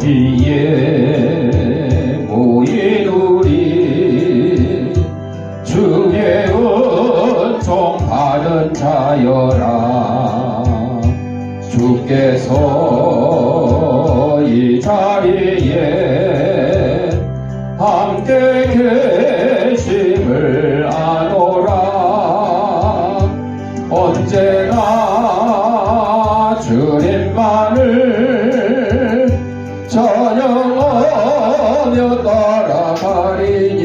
여기에 모인 우리 주의 은총 받은 자여라. 주께서 이 자리에 함께 계심을 아노라. 언제나 주님만을 찬양하며 따라가리니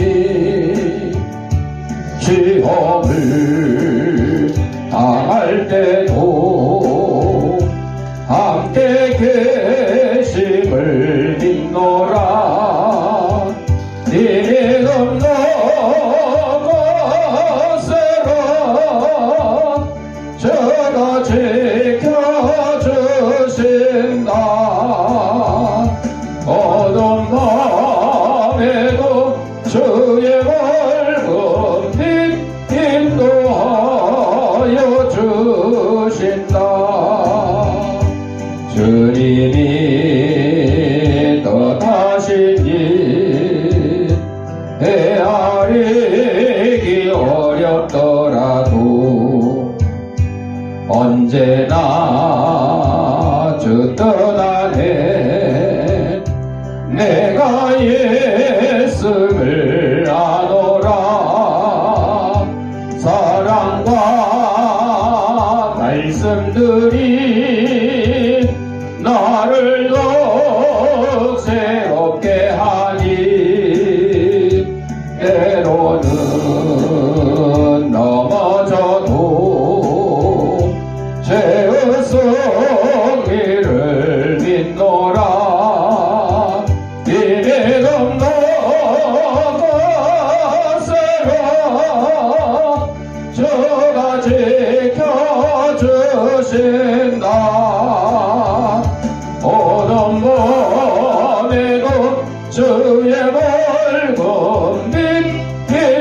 시험을 당할 때도 함께 계심을 믿노라. 이름 넘어가세라. 저가 지켜주신다. 어두운 밤에도 주의 밝은 빛 인도하여 주신다. 주님이 떠나시니 헤아리기 어렵더라도 언제나 주 떠나네 내가 예수를 아노라. 사랑과 말씀들이 나를 더욱 새롭게 하니 때로는 넘어져도 죄의 승리를 믿노라. 이름 넘어가세라. 주가 지켜주신다. 어두운 밤에도 주의 밝은 빛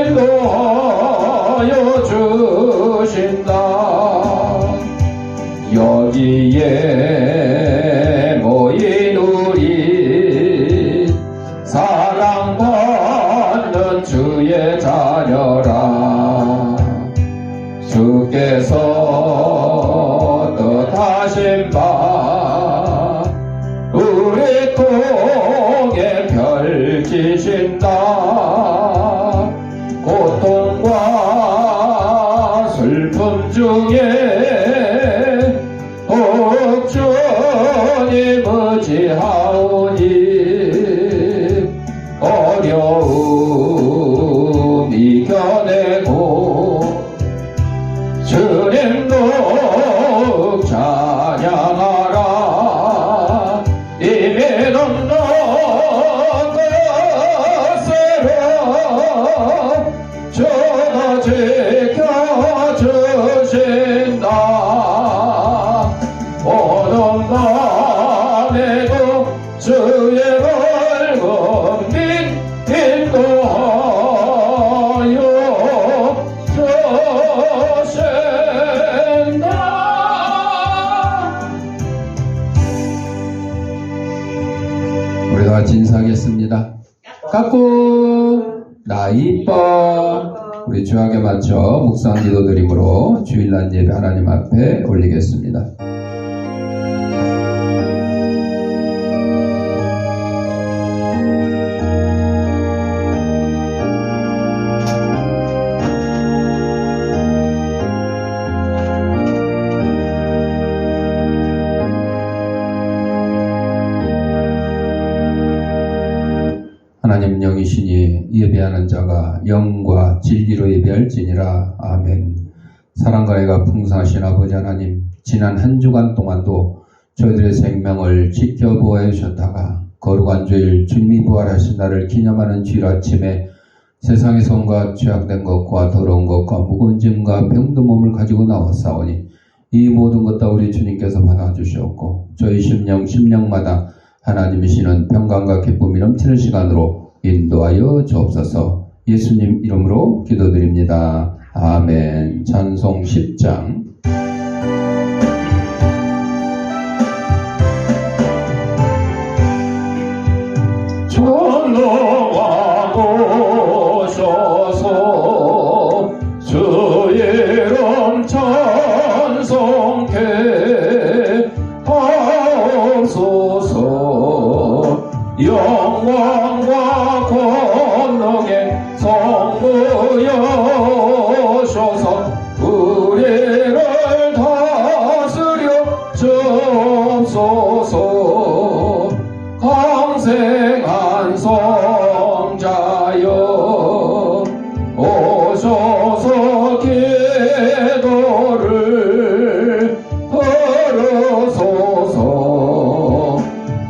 인도하여 주신다. 여기에 모인 우리 사랑받는 주의 자녀라. 주께서 뜻하신 바 우리 통에 펼치신다. 고통과 슬픔 중에 꼭 주님 의지하오니 어려움 이겨내고 주님 더욱 찬양하라. 이미 넘어가세라. 주가 지켜주신다. 어두운 밤에도 주의 밝은 빛 인도하여 주신다. 우리 다 같이 인사하겠습니다. 깎고 나 이뻐. 우리 주악에 맞춰 묵상 기도드림으로 주일날 예배 하나님 앞에 올리겠습니다. 하나님 영이시니 예배하는 자가 영과 진리로 예배할지니라. 아멘. 사랑과 애가 풍성하신 아버지 하나님, 지난 한 주간 동안도 저희들의 생명을 지켜보아 주셨다가 거룩한 주일 주님이 부활하신 날을 기념하는 주일 아침에 세상에서 온갖 죄악된 것과 더러운 것과 무거운 짐과 병든 몸을 가지고 나왔사오니 이 모든 것 다 우리 주님께서 받아주셨고 저희 심령마다 하나님이시는 평강과 기쁨이 넘치는 시간으로 인도하여 주옵소서. 예수님 이름으로 기도드립니다. 아멘. 찬송 10장. 성부여셔서 우리를 다스려 주옵소서. 강생한 성자여 오셔서 기도를 들으소서.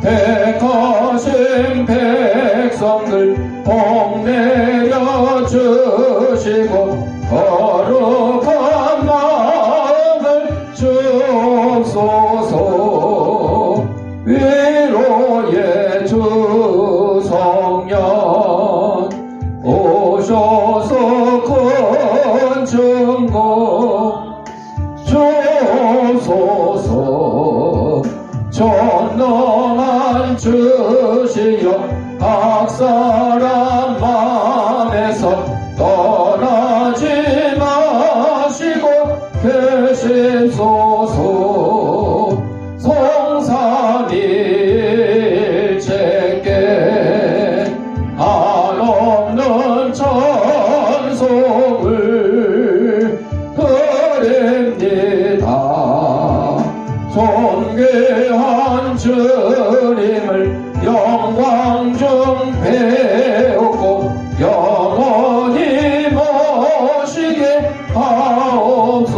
택하신 백성들 복 내려 주시고 거룩한 마음을 주옵소서. 위로의 주 성령 오셔서 큰 증거 주옵소서. 전능한 주시여 각 사람 마음에서 떠나지 마시고 계십소서. 성삼일체께 한없는 찬송을 드립니다. 존귀한 주님을 영광 중 배우고 영원히 모시게 하옵소서.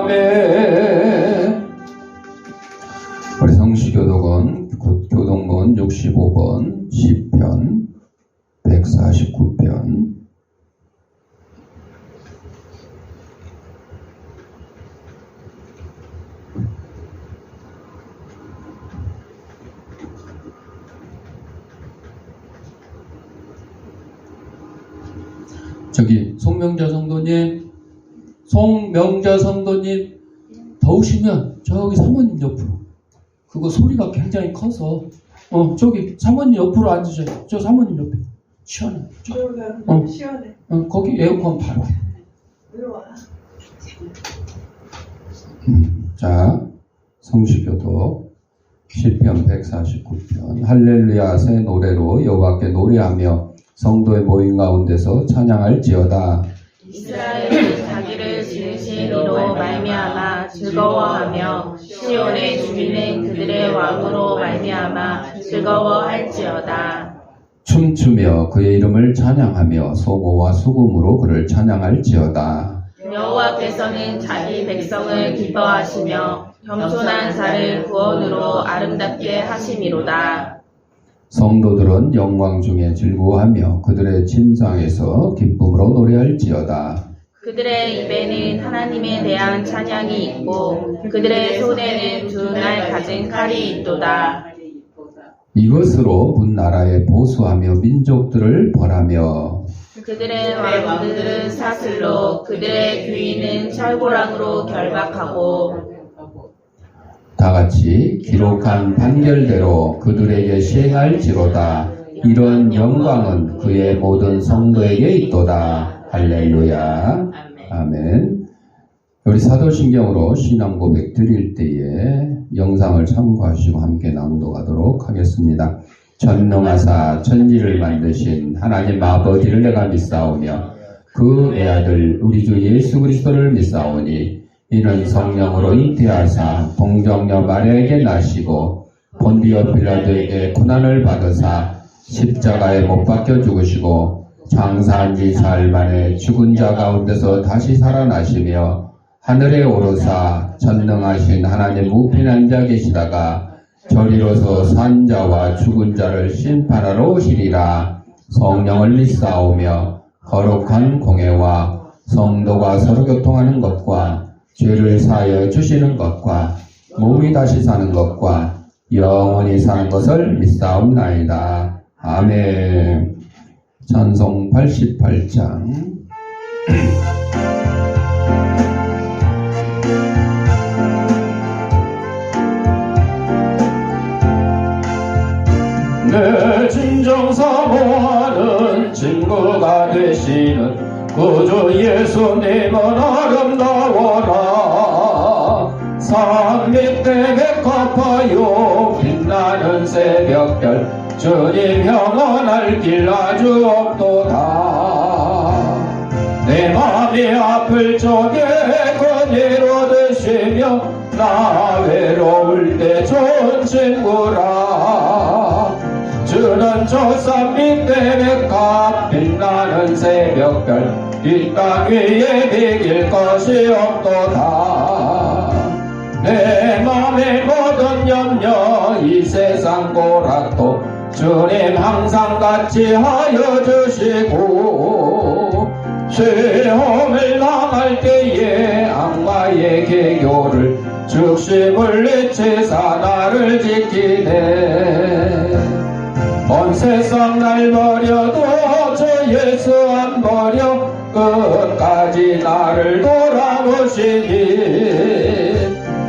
아멘. 우리 성시교독은 교동문 65번 시편 149편 저기 송명자 성도님 더우시면 저기 사모님 옆으로, 그거 소리가 굉장히 커서 저기 사모님 옆으로 앉으셔요. 저 사모님 옆에 시원해. 시원해. 거기 에어컨 바로. 자, 성시교독 시편 149편. 할렐루야 새 노래로 여호와께 노래하며 성도의 모임 가운데서 찬양할지어다. 이스라엘이 자기를 지으신 이로 말미암아 즐거워하며 시온의 주민은 그들의 왕으로 말미암아 즐거워할지어다. 춤추며 그의 이름을 찬양하며 소고와 수금으로 그를 찬양할지어다. 여호와께서는 자기 백성을 기뻐하시며 겸손한 자를 구원으로 아름답게 하심이로다. 성도들은 영광 중에 즐거워하며 그들의 침상에서 기쁨으로 노래할지어다. 그들의 입에는 하나님에 대한 찬양이 있고 그들의 손에는 두 날 가진 칼이 있도다. 이것으로 문 나라에 보수하며 민족들을 벌하며 그들의 왕들은 사슬로 그들의 귀인은 철고랑으로 결박하고 다같이 기록한 판결대로 그들에게 시행할지로다. 이런 영광은 그의 모든 성도에게 있도다. 할렐루야. 아멘. 우리 사도신경으로 신앙 고백 드릴 때에 영상을 참고하시고 함께 낭독하도록 하겠습니다. 전능하사 천지를 만드신 하나님 아버지를 내가 믿사오며 그 외아들 우리 주 예수 그리스도를 믿사오니 이는 성령으로 잉태하사 동정녀 마리아에게 나시고 본디오 빌라도에게 고난을 받으사 십자가에 못 박혀 죽으시고 장사한 지 사흘 만에 죽은 자 가운데서 다시 살아나시며 하늘에 오르사 전능하신 하나님 우편에 앉아 계시다가 저리로서 산 자와 죽은 자를 심판하러 오시리라. 성령을 믿사오며 거룩한 공회와 성도가 서로 교통하는 것과 죄를 사하여 주시는 것과 몸이 다시 사는 것과 영원히 사는 것을 믿사옵나이다. 아멘. 찬송 88장. 내 진정 사모하는 친구가 되시는 구주 예수님은 아름다워라. 산 밑에 백합화요 빛나는 새벽별 주님 영원할 길 아주 없도다. 내 맘이 아플 적에 그대로 드시며 나 외로울 때 좋은 친구라. 주는 저 산 밑에 백합 빛나는 새벽별 이 땅 위에 비길 것이 없도다. 내 맘의 모든 염려 이 세상 고락도 주님 항상 같이 하여 주시고 시험을 당할 때에 악마의 계교를 즉시 물리치사 나를 지키네. 온 세상 날 버려도 저 예수 안 버려 끝까지 나를 돌아보시니.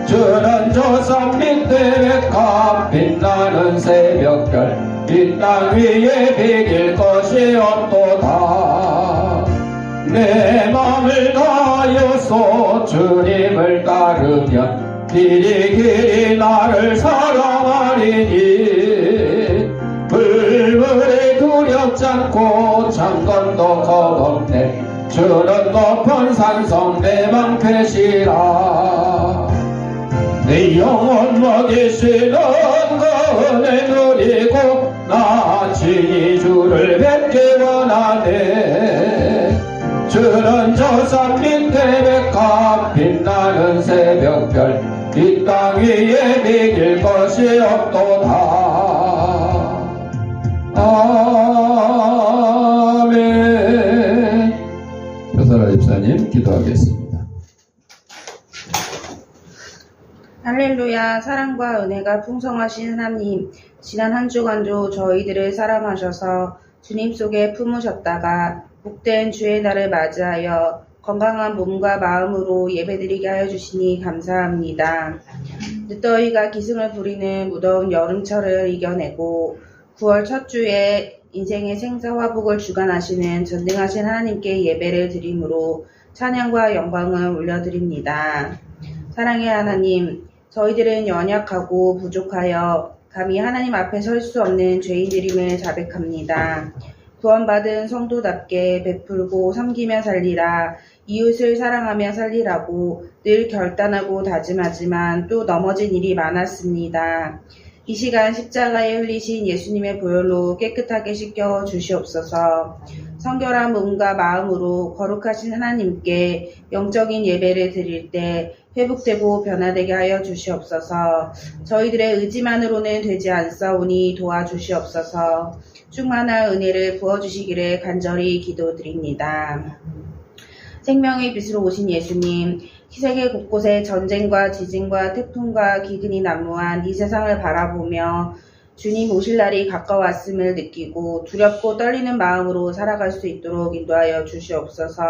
주는 저 산 밑에 백합 빛나는 새벽별 이 땅 위에 비길 것이 없도다. 내 맘을 다하여서 주님을 따르면 길이 나를 사랑하리니. 불불에 두렵지 않고 창건도 겁없네. 주는 높은 산성 내 방패시라. 내 영혼 먹이시는 그 은혜 누리고 나 친히 주를 뵙기 원하네. 주는 저 산 밑에 백합 빛나는 새벽별 이 땅 위에 비길 것이 없도다. 아멘. 표사라 집사님 기도하겠습니다. 할렐루야. 사랑과 은혜가 풍성하신 하나님, 지난 한 주간도 저희들을 사랑하셔서 주님 속에 품으셨다가 복된 주의 날을 맞이하여 건강한 몸과 마음으로 예배드리게 하여 주시니 감사합니다. 늦더위가 기승을 부리는 무더운 여름철을 이겨내고 9월 첫 주에 인생의 생사화복을 주관하시는 전능하신 하나님께 예배를 드림으로 찬양과 영광을 올려드립니다. 사랑의 하나님, 저희들은 연약하고 부족하여 감히 하나님 앞에 설 수 없는 죄인들임을 자백합니다. 구원받은 성도답게 베풀고 섬기며 살리라, 이웃을 사랑하며 살리라고 늘 결단하고 다짐하지만 또 넘어진 일이 많았습니다. 이 시간 십자가에 흘리신 예수님의 보혈로 깨끗하게 씻겨 주시옵소서. 성결한 몸과 마음으로 거룩하신 하나님께 영적인 예배를 드릴 때 회복되고 변화되게 하여 주시옵소서. 저희들의 의지만으로는 되지 않사오니 도와주시옵소서. 충만한 은혜를 부어주시기를 간절히 기도드립니다. 생명의 빛으로 오신 예수님, 세계 곳곳에 전쟁과 지진과 태풍과 기근이 난무한 이 세상을 바라보며 주님 오실 날이 가까웠음을 느끼고 두렵고 떨리는 마음으로 살아갈 수 있도록 인도하여 주시옵소서.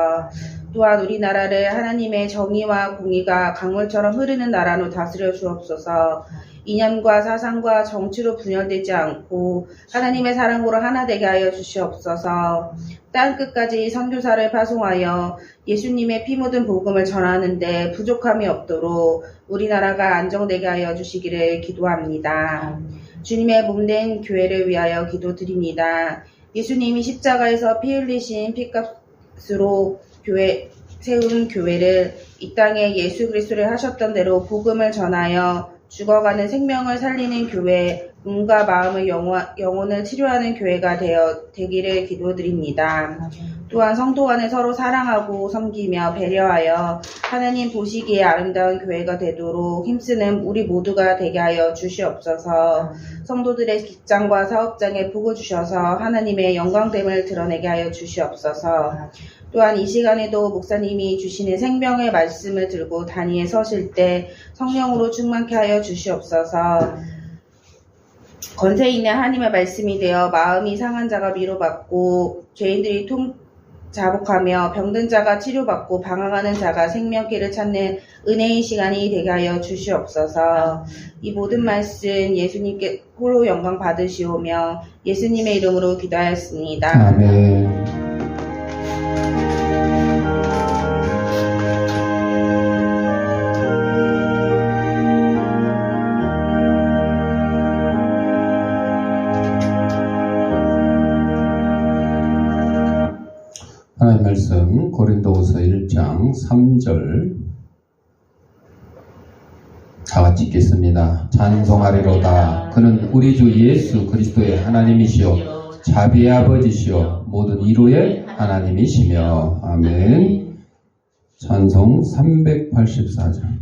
또한 우리나라를 하나님의 정의와 공의가 강물처럼 흐르는 나라로 다스려 주옵소서. 이념과 사상과 정치로 분열되지 않고 하나님의 사랑으로 하나 되게 하여 주시옵소서. 땅끝까지 선교사를 파송하여 예수님의 피 묻은 복음을 전하는데 부족함이 없도록 우리나라가 안정되게 하여 주시기를 기도합니다. 주님의 몸된 교회를 위하여 기도드립니다. 예수님이 십자가에서 피 흘리신 피값으로 세운 교회를 이 땅에 예수 그리스도를 하셨던 대로 복음을 전하여 죽어가는 생명을 살리는 교회, 몸과 마음의 영혼을 치료하는 교회가 되기를 기도드립니다. 또한 성도 간에 서로 사랑하고 섬기며 배려하여 하나님 보시기에 아름다운 교회가 되도록 힘쓰는 우리 모두가 되게 하여 주시옵소서. 성도들의 직장과 사업장에 복을 주셔서 하나님의 영광됨을 드러내게 하여 주시옵소서. 또한 이 시간에도 목사님이 주시는 생명의 말씀을 들고 단위에 서실 때 성령으로 충만케 하여 주시옵소서. 권세 있는 하나님의 말씀이 되어 마음이 상한 자가 위로받고 죄인들이 자복하며 병든 자가 치료받고 방황하는 자가 생명길을 찾는 은혜의 시간이 되게 하여 주시옵소서. 이 모든 말씀 예수님께 홀로 영광 받으시오며 예수님의 이름으로 기도하였습니다. 아멘. 말씀 고린도후서 1장 3절 다 같이 읽겠습니다. 찬송하리로다. 그는 우리 주 예수 그리스도의 하나님이시요 자비의 아버지시요 모든 이로의 하나님이시며. 아멘. 찬송 384장.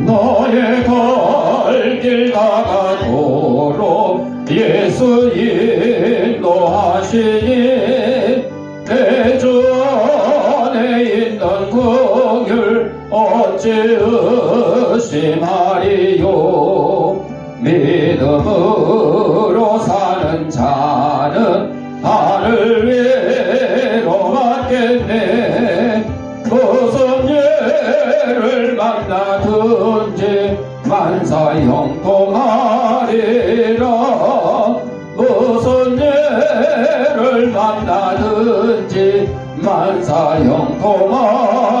너의 갈 길 나가도록 예수 인도하시니 내 주 안에 있는 긍휼 어찌 의심하리요. 믿음으로 사는 자는 하늘 위로 맞겠네. 무슨 예를 만나든지 만사 형통하리라. 무슨 예를 만나든지 만사 형통하리라.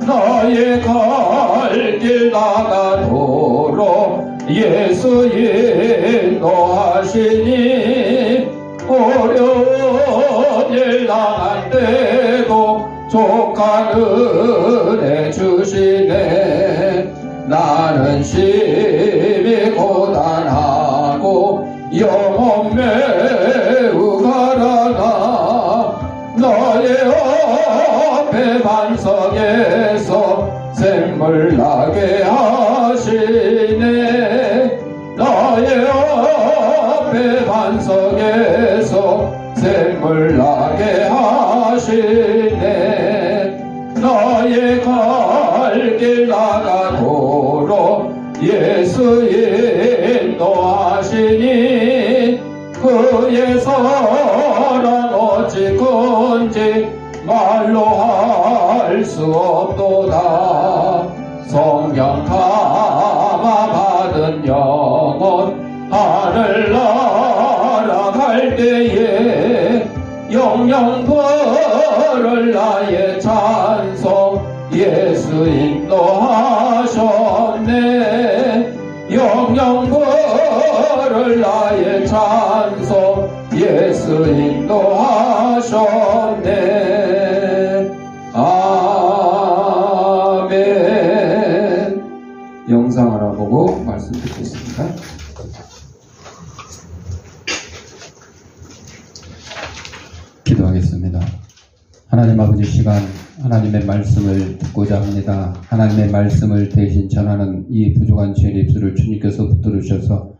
나의 갈 길 나가도록 예수 인도하시니 어려운 일 당할 때도 족한 은혜 주시네. 나는 심히 고단하고 영혼 매우 가라나 너의 앞에 반석에서 샘물 나게 하시네. 너의 앞에 반석에서 샘물 나게 하시네. 너의 갈 길 나가도록 예수 인도하시니 그의 사랑 어찌 큰지 말로 할 수 없도다. 성령 감화 받은 영혼 하늘 날아갈 때에 영영 부를 나의 찬송 예수 인도하셨네. 영영 부를 나의 찬송 예수 인도하셨네. 아멘. 영상 하나 보고 말씀 듣겠습니다. 기도하겠습니다. 하나님 아버지, 시간 하나님의 말씀을 듣고자 합니다. 하나님의 말씀을 대신 전하는 이 부족한 죄의 입술을 주님께서 붙들으셔서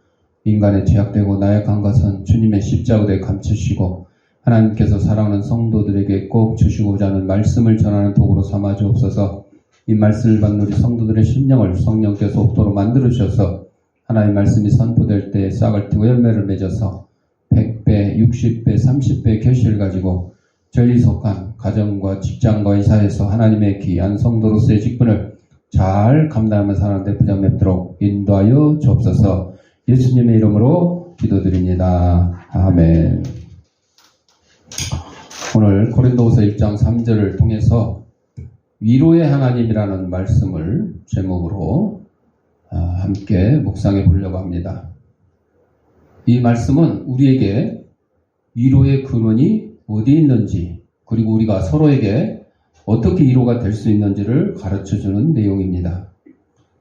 인간의 죄악되고 나약한 것은 주님의 십자가에 감추시고 하나님께서 사랑하는 성도들에게 꼭 주시고자 하는 말씀을 전하는 도구로 삼아 주옵소서. 이 말씀을 받는 우리 성도들의 심령을 성령께서 옥도로 만들어 주셔서 하나님의 말씀이 선포될 때 싹을 틔고 열매를 맺어서 100배, 60배, 30배의 결실을 가지고 전리 속한 가정과 직장과 회사에서 하나님의 귀한 성도로서의 직분을 잘 감당하며 사는 데 부장 맺도록 인도하여 주옵소서. 예수님의 이름으로 기도드립니다. 아멘. 오늘 고린도후서 1장 3절을 통해서 위로의 하나님이라는 말씀을 제목으로 함께 묵상해 보려고 합니다. 이 말씀은 우리에게 위로의 근원이 어디 있는지, 그리고 우리가 서로에게 어떻게 위로가 될 수 있는지를 가르쳐주는 내용입니다.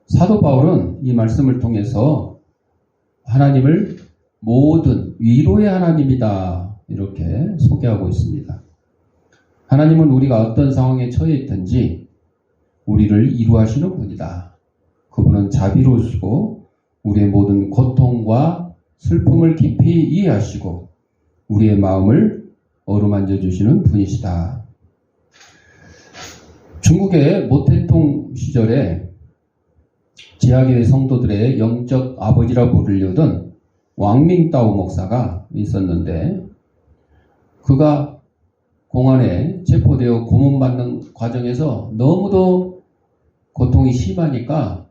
사도 바울은 이 말씀을 통해서 하나님을 모든 위로의 하나님이다 이렇게 소개하고 있습니다. 하나님은 우리가 어떤 상황에 처해 있든지 우리를 위로하시는 분이다. 그분은 자비로우시고 우리의 모든 고통과 슬픔을 깊이 이해하시고 우리의 마음을 어루만져 주시는 분이시다. 중국의 모태통 시절에 지하교회 성도들의 영적 아버지라 부르려던 왕밍따오 목사가 있었는데 그가 공안에 체포되어 고문받는 과정에서 너무도 고통이 심하니까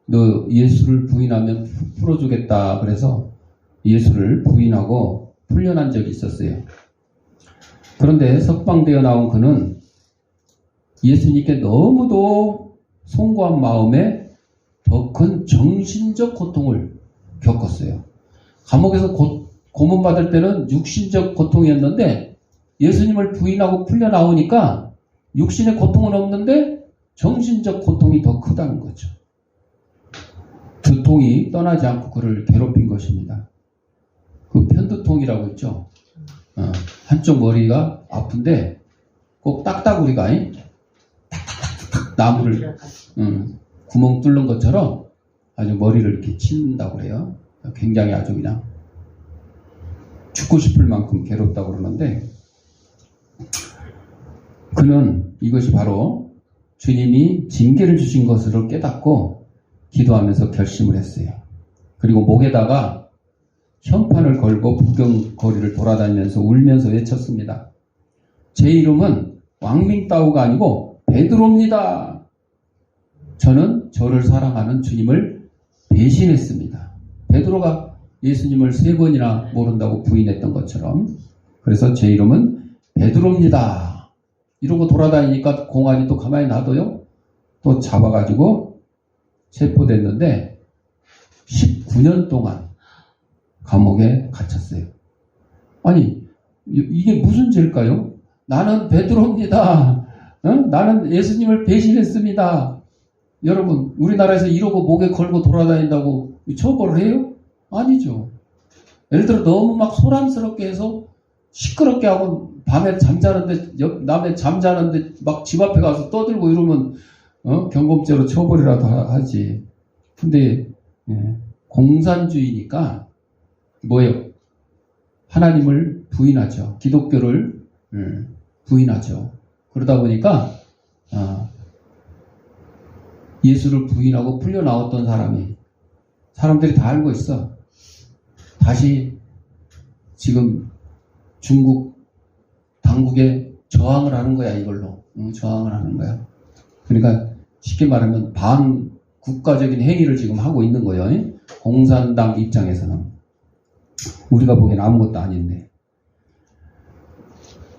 너 예수를 부인하면 풀어주겠다 그래서 예수를 부인하고 풀려난 적이 있었어요. 그런데 석방되어 나온 그는 예수님께 너무도 송구한 마음에 더 큰 정신적 고통을 겪었어요. 감옥에서 고문받을 때는 육신적 고통이었는데 예수님을 부인하고 풀려 나오니까 육신의 고통은 없는데 정신적 고통이 더 크다는 거죠. 두통이 떠나지 않고 그를 괴롭힌 것입니다. 그 편두통이라고 있죠. 한쪽 머리가 아픈데 꼭 딱따구리가 탁탁탁탁 나무를 구멍 뚫는 것처럼 아주 머리를 이렇게 친다고 그래요. 굉장히 아주 그냥 죽고 싶을 만큼 괴롭다고 그러는데 그는 이것이 바로 주님이 징계를 주신 것으로 깨닫고 기도하면서 결심을 했어요. 그리고 목에다가 현판을 걸고 부경거리를 돌아다니면서 울면서 외쳤습니다. 제 이름은 왕밍따우가 아니고 베드로입니다. 저는 저를 사랑하는 주님을 배신했습니다. 베드로가 예수님을 3번이나 모른다고 부인했던 것처럼 그래서 제 이름은 베드로입니다. 이러고 돌아다니니까 공안이 또 가만히 놔둬요. 또 잡아가지고 체포됐는데 19년 동안 감옥에 갇혔어요. 아니 이게 무슨 죄일까요? 나는 베드로입니다. 나는 예수님을 배신했습니다. 여러분 우리나라에서 이러고 목에 걸고 돌아다닌다고 처벌을 해요? 아니죠. 예를 들어 너무 막 소란스럽게 해서 시끄럽게 하고 밤에 잠자는데 남의 잠자는데 막 집 앞에 가서 떠들고 이러면 경범죄로 처벌이라도 하지. 근데 공산주의니까 뭐예요? 하나님을 부인하죠. 기독교를 부인하죠. 그러다 보니까 예수를 부인하고 풀려 나왔던 사람들이 다 알고 있어. 다시 지금 중국 당국에 저항을 하는 거야. 이걸로 저항을 하는 거야. 그러니까 쉽게 말하면 반국가적인 행위를 지금 하고 있는 거예요. 공산당 입장에서는 우리가 보기엔 아무것도 아닌데.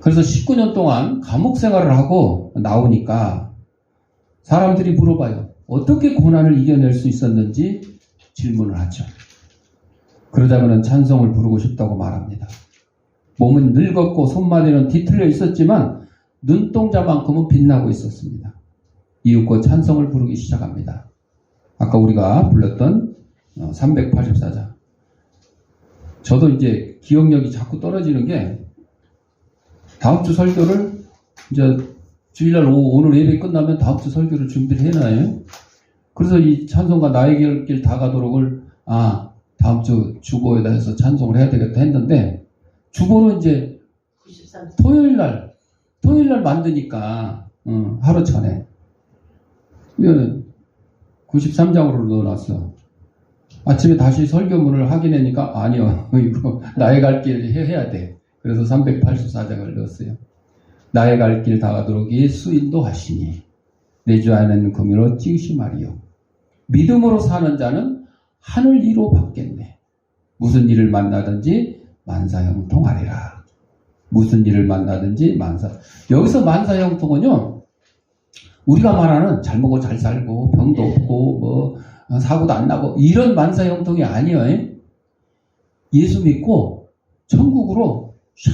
그래서 19년 동안 감옥 생활을 하고 나오니까 사람들이 물어봐요. 어떻게 고난을 이겨낼 수 있었는지 질문을 하죠. 그러자면 찬송을 부르고 싶다고 말합니다. 몸은 늙었고 손마디는 뒤틀려 있었지만 눈동자만큼은 빛나고 있었습니다. 이윽고 찬송을 부르기 시작합니다. 아까 우리가 불렀던 384장. 저도 이제 기억력이 자꾸 떨어지는 게 다음 주 설교를 이제 주일날 오늘 예배 끝나면 다음 주 설교를 준비를 해놔요. 그래서 이 찬송가 나의 길 다 가도록을 다음 주 주보에다 해서 찬송을 해야 되겠다 했는데 주보는 이제 토요일 날 만드니까 하루 전에 이거는 93장으로 넣어놨어. 아침에 다시 설교문을 확인하니까 아니요 이거 나의 갈 길 해야 돼. 그래서 384장을 넣었어요. 나의 갈 길 다 가도록 예수 인도하시니 내 주 안에는 금요로 찌으시 말이요. 믿음으로 사는 자는 하늘 이로 받겠네. 무슨 일을 만나든지 만사형통하리라. 무슨 일을 만나든지 여기서 만사형통은요. 우리가 말하는 잘 먹고 잘 살고 병도 없고 뭐 사고도 안 나고 이런 만사형통이 아니에요. 예수 믿고 천국으로 샥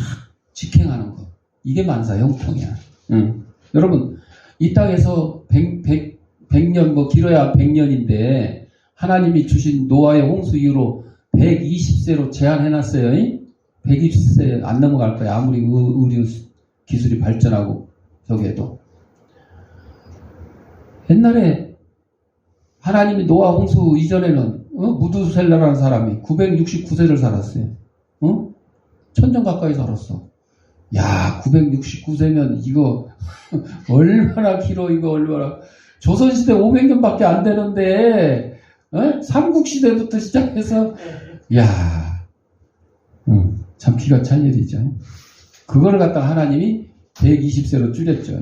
직행하는 것. 이게 만사형통이야. 여러분 이 땅에서 100년 뭐 길어야 100년인데 하나님이 주신 노아의 홍수 이후로 120세로 제한해놨어요. 120세 안 넘어갈 거야. 아무리 의료 기술이 발전하고 저기에도. 옛날에 하나님이 노아 홍수 이전에는 무두셀라라는 사람이 969세를 살았어요. 천년 가까이 살았어. 야, 969세면 이거 얼마나 길어. 이거 얼마나. 조선시대 500년밖에 안 되는데 삼국시대부터 시작해서 야, 참 기가 찰 일이죠. 그거를 갖다가 하나님이 120세로 줄였죠.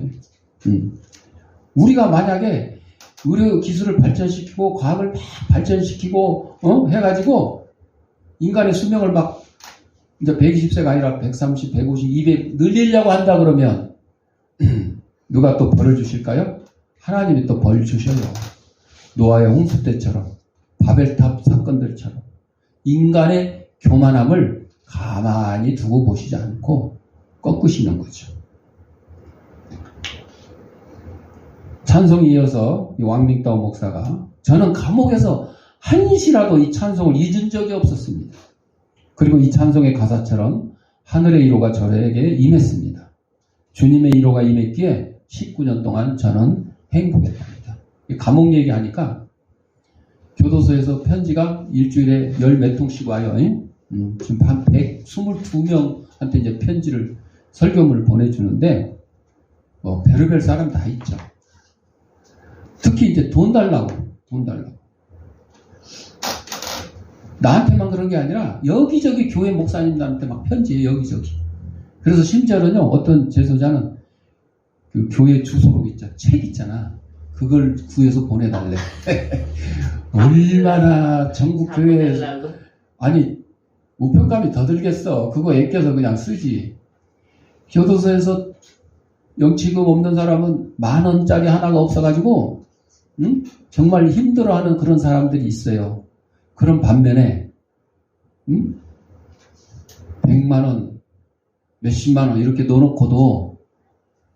우리가 만약에 의료 기술을 발전시키고 과학을 막 발전시키고 해가지고 인간의 수명을 막 이제 120세가 아니라 130, 150, 200 늘리려고 한다 그러면 누가 또 벌을 주실까요? 하나님이 또 벌 주셔요. 노아의 홍수 때처럼, 바벨탑 사건들처럼 인간의 교만함을 가만히 두고 보시지 않고 꺾으시는 거죠. 찬송에 이어서 이 왕민따오 목사가 저는 감옥에서 한시라도 이 찬송을 잊은 적이 없었습니다. 그리고 이 찬송의 가사처럼 하늘의 위로가 저에게 임했습니다. 주님의 위로가 임했기에 19년 동안 저는 행복했답니다. 감옥 얘기하니까 교도소에서 편지가 일주일에 10몇 통씩 와요. 지금 한 122명한테 이제 편지를, 설교문을 보내주는데, 별의별 사람 다 있죠. 특히 이제 돈 달라고. 나한테만 그런 게 아니라 여기저기 교회 목사님들한테 막 편지해요, 여기저기. 그래서 심지어는요, 어떤 제소자는 그 교회 주소록 있죠. 책 있잖아. 그걸 구해서 보내달래. 얼마나 전국 교회에, 아니, 우편감이 더 들겠어. 그거 애껴서 그냥 쓰지. 교도소에서 영치금 없는 사람은 10,000원짜리 하나가 없어가지고, 정말 힘들어하는 그런 사람들이 있어요. 그런 반면에, 100만원, 몇십만원 이렇게 넣어놓고도,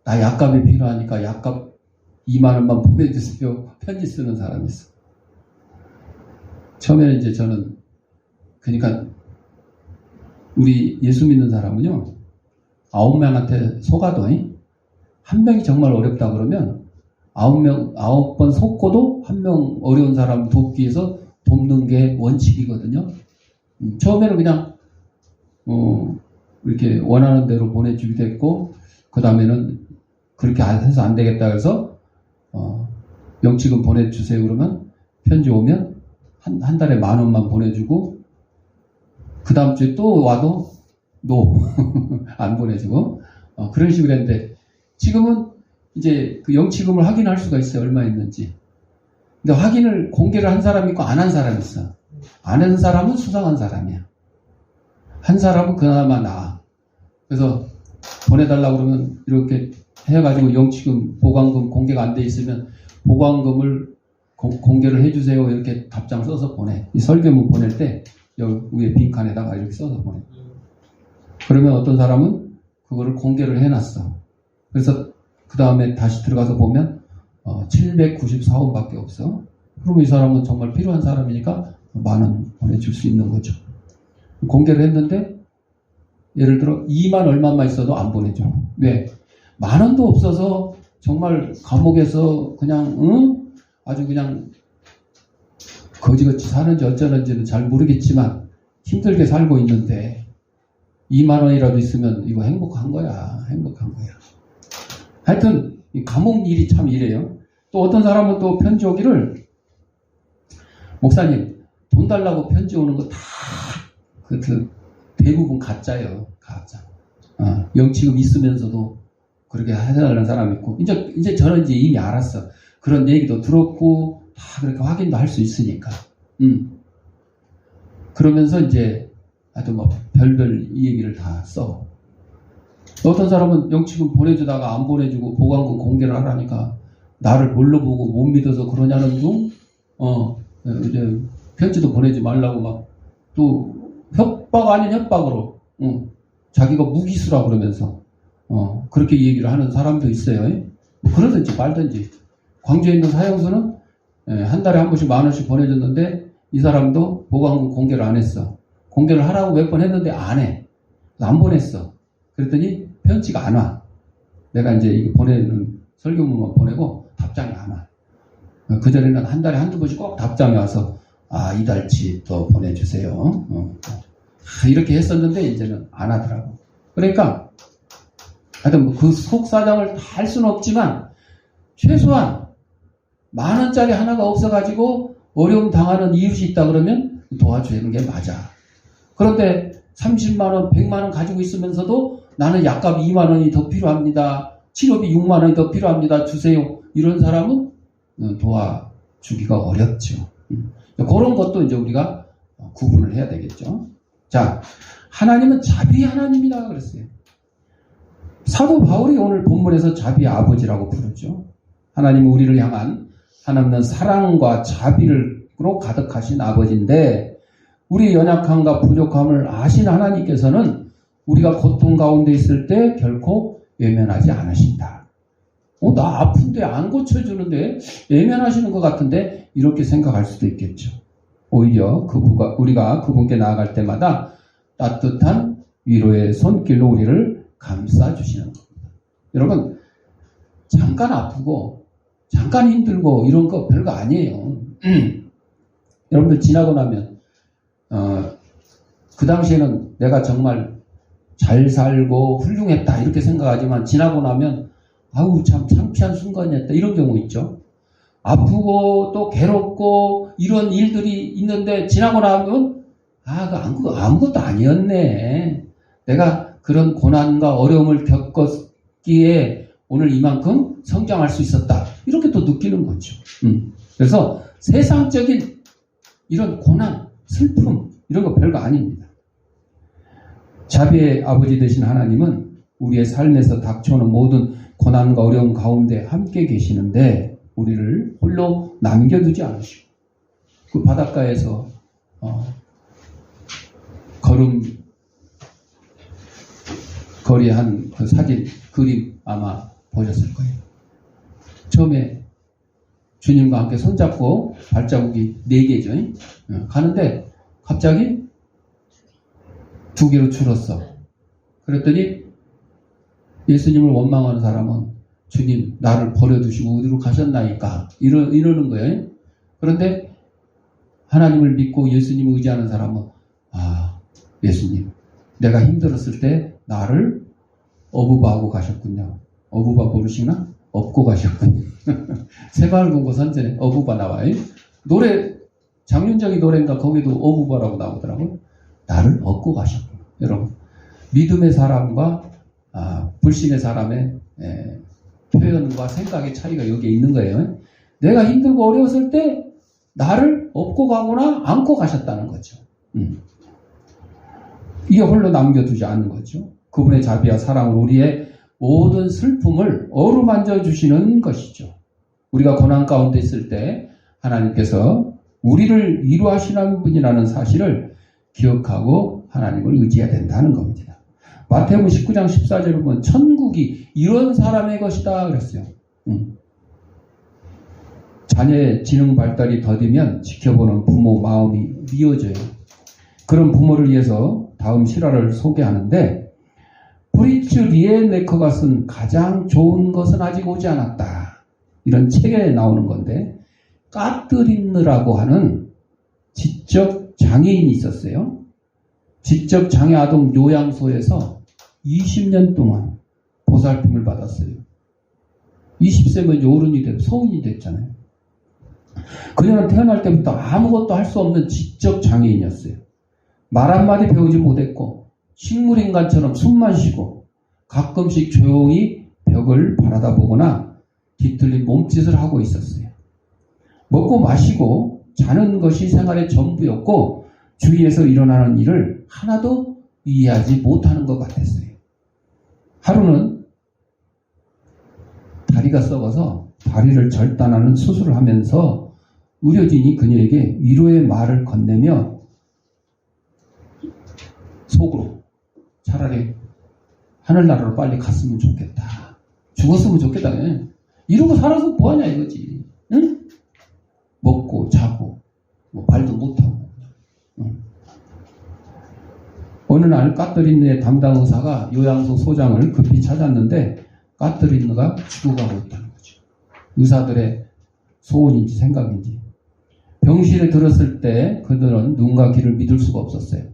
나 약값이 필요하니까 약값 2만원만 보내주세요. 편지 쓰는 사람이 있어. 처음에는 이제 저는, 그러니까, 우리 예수 믿는 사람은요, 9명한테 속아도, 한 명이 정말 어렵다 그러면, 9번 속고도 한 명 어려운 사람 돕기 위해서 돕는 게 원칙이거든요. 처음에는 그냥, 이렇게 원하는 대로 보내주기도 했고, 그 다음에는 그렇게 해서 안 되겠다 그래서, 영치금 보내주세요 그러면, 편지 오면, 한 달에 10,000원만 보내주고, 그 다음 주에 또 와도, 안 보내주고, 그런 식으로 했는데, 지금은 이제 그 영치금을 확인할 수가 있어요. 얼마 있는지. 근데 확인을 공개를 한 사람이 있고 안 한 사람이 있어. 안 한 사람은 수상한 사람이야. 한 사람은 그나마 나아. 그래서 보내달라고 그러면 이렇게 해가지고 영치금, 보관금 공개가 안 돼 있으면 보관금을 공개를 해주세요. 이렇게 답장 써서 보내. 이 설교문 보낼 때 여기 위에 빈칸에다가 이렇게 써서 보내. 그러면 어떤 사람은 그거를 공개를 해놨어. 그래서 그 다음에 다시 들어가서 보면 794원밖에 없어. 그러면 이 사람은 정말 필요한 사람이니까 10,000원 보내줄 수 있는 거죠. 공개를 했는데 예를 들어 2만 얼마만 있어도 안 보내줘. 왜? 10,000원도 없어서 정말 감옥에서 그냥 아주 그냥 거지같이 사는지 어쩌는지는 잘 모르겠지만 힘들게 살고 있는데 2만 원이라도 있으면 이거 행복한 거야. 하여튼 이 감옥 일이 참 이래요. 또 어떤 사람은 또 편지 오기를, 목사님 돈 달라고 편지 오는 거 다 대부분 가짜예요. 가짜. 영치금 있으면서도 그렇게 해달라는 사람이 있고, 이제 저는 이제 이미 알았어. 그런 얘기도 들었고 다 그렇게 확인도 할 수 있으니까. 그러면서 이제 하여튼 뭐 별별 이 얘기를 다 써. 어떤 사람은 영치금 보내주다가 안 보내주고 보관금 공개를 하라니까 나를 뭘로 보고 못 믿어서 그러냐는 둥, 이제 편지도 보내지 말라고 막 또 협박 아닌 협박으로, 자기가 무기수라 그러면서, 그렇게 얘기를 하는 사람도 있어요. 그러든지 말든지. 광주에 있는 사형수는 한 달에 한 번씩 10,000원씩 보내줬는데 이 사람도 보관금 공개를 안 했어. 공개를 하라고 몇 번 했는데 안 해. 안 보냈어. 그랬더니 편지가 안 와. 내가 이제 이거 보내는 설교문만 보내고 답장이 안 와. 그전에는 한 달에 한두 번씩 꼭 답장이 와서 이달치 또 보내주세요. 이렇게 했었는데 이제는 안 하더라고. 그러니까 하여튼 뭐 그 속사정을 다 할 수는 없지만 최소한 10,000원짜리 하나가 없어가지고 어려움 당하는 이웃이 있다 그러면 도와주는 게 맞아. 그런데 30만원, 100만원 가지고 있으면서도 나는 약값 2만원이 더 필요합니다. 치료비 6만원이 더 필요합니다. 주세요. 이런 사람은 도와주기가 어렵죠. 그런 것도 이제 우리가 구분을 해야 되겠죠. 자, 하나님은 자비의 하나님이라고 그랬어요. 사도 바울이 오늘 본문에서 자비의 아버지라고 부르죠. 하나님은 우리를 향한 한없는 사랑과 자비로 가득하신 아버지인데 우리의 연약함과 부족함을 아신 하나님께서는 우리가 고통 가운데 있을 때 결코 외면하지 않으신다. 나 아픈데 안 고쳐주는데 외면하시는 것 같은데 이렇게 생각할 수도 있겠죠. 오히려 우리가 그분께 나아갈 때마다 따뜻한 위로의 손길로 우리를 감싸주시는 겁니다. 여러분, 잠깐 아프고 잠깐 힘들고 이런 거 별거 아니에요. 여러분들 지나고 나면 그 당시에는 내가 정말 잘 살고 훌륭했다 이렇게 생각하지만 지나고 나면 아우 참 창피한 순간이었다 이런 경우 있죠. 아프고 또 괴롭고 이런 일들이 있는데 지나고 나면 아무것도 아니었네. 내가 그런 고난과 어려움을 겪었기에 오늘 이만큼 성장할 수 있었다. 이렇게 또 느끼는 거죠. 그래서 세상적인 이런 고난, 슬픔 이런 거 별거 아닙니다. 자비의 아버지 되신 하나님은 우리의 삶에서 닥쳐오는 모든 고난과 어려움 가운데 함께 계시는데 우리를 홀로 남겨두지 않으시고 그 바닷가에서 거리에 한 그 사진 그림 아마 보셨을 거예요. 처음에 주님과 함께 손잡고 발자국이 4개죠. 가는데 갑자기 2개로 줄었어. 그랬더니 예수님을 원망하는 사람은 주님 나를 버려두시고 어디로 가셨나이까 이러는 거예요. 그런데 하나님을 믿고 예수님을 의지하는 사람은 예수님 내가 힘들었을 때 나를 어부바하고 가셨군요. 어부바 모르시나? 업고 가셨군요. 새마을금고 선전에 어부바 나와요. 노래 장윤정이 노래인가 거기도 어부바라고 나오더라고요. 나를 업고 가셨군요. 여러분 믿음의 사람과 불신의 사람의 표현과 생각의 차이가 여기에 있는 거예요. 내가 힘들고 어려웠을 때 나를 업고 가거나 안고 가셨다는 거죠. 이게 홀로 남겨두지 않는 거죠. 그분의 자비와 사랑으로 우리의 모든 슬픔을 어루만져 주시는 것이죠. 우리가 고난 가운데 있을 때 하나님께서 우리를 위로하시는 분이라는 사실을 기억하고 하나님을 의지해야 된다는 겁니다. 마태복음 19장 14절에 보면 천국이 이런 사람의 것이다 그랬어요. 자녀의 지능 발달이 더디면 지켜보는 부모 마음이 미어져요. 그런 부모를 위해서 다음 실화를 소개하는데 브리츠 리에네커가 쓴 가장 좋은 것은 아직 오지 않았다. 이런 책에 나오는 건데 까뜨린느라고 하는 지적 장애인이 있었어요. 지적 장애 아동 요양소에서 20년 동안 보살핌을 받았어요. 20세면 이제 어른이 되고 성인이 됐잖아요. 그녀는 태어날 때부터 아무것도 할 수 없는 지적 장애인이었어요. 말 한마디 배우지 못했고 식물인간처럼 숨만 쉬고 가끔씩 조용히 벽을 바라다보거나 뒤틀린 몸짓을 하고 있었어요. 먹고 마시고 자는 것이 생활의 전부였고 주위에서 일어나는 일을 하나도 이해하지 못하는 것 같았어요. 하루는 다리가 썩어서 다리를 절단하는 수술을 하면서 의료진이 그녀에게 위로의 말을 건네며 속으로 차라리 하늘나라로 빨리 갔으면 좋겠다. 죽었으면 좋겠다. 이러고 살아서 뭐하냐 이거지. 응? 먹고 자고 말도 못하고. 어느 날 까뜨린느의 담당 의사가 요양소 소장을 급히 찾았는데 까뜨린느가 죽어가고 있다는 거죠. 의사들의 소원인지 생각인지. 병실에 들었을 때 그들은 눈과 귀를 믿을 수가 없었어요.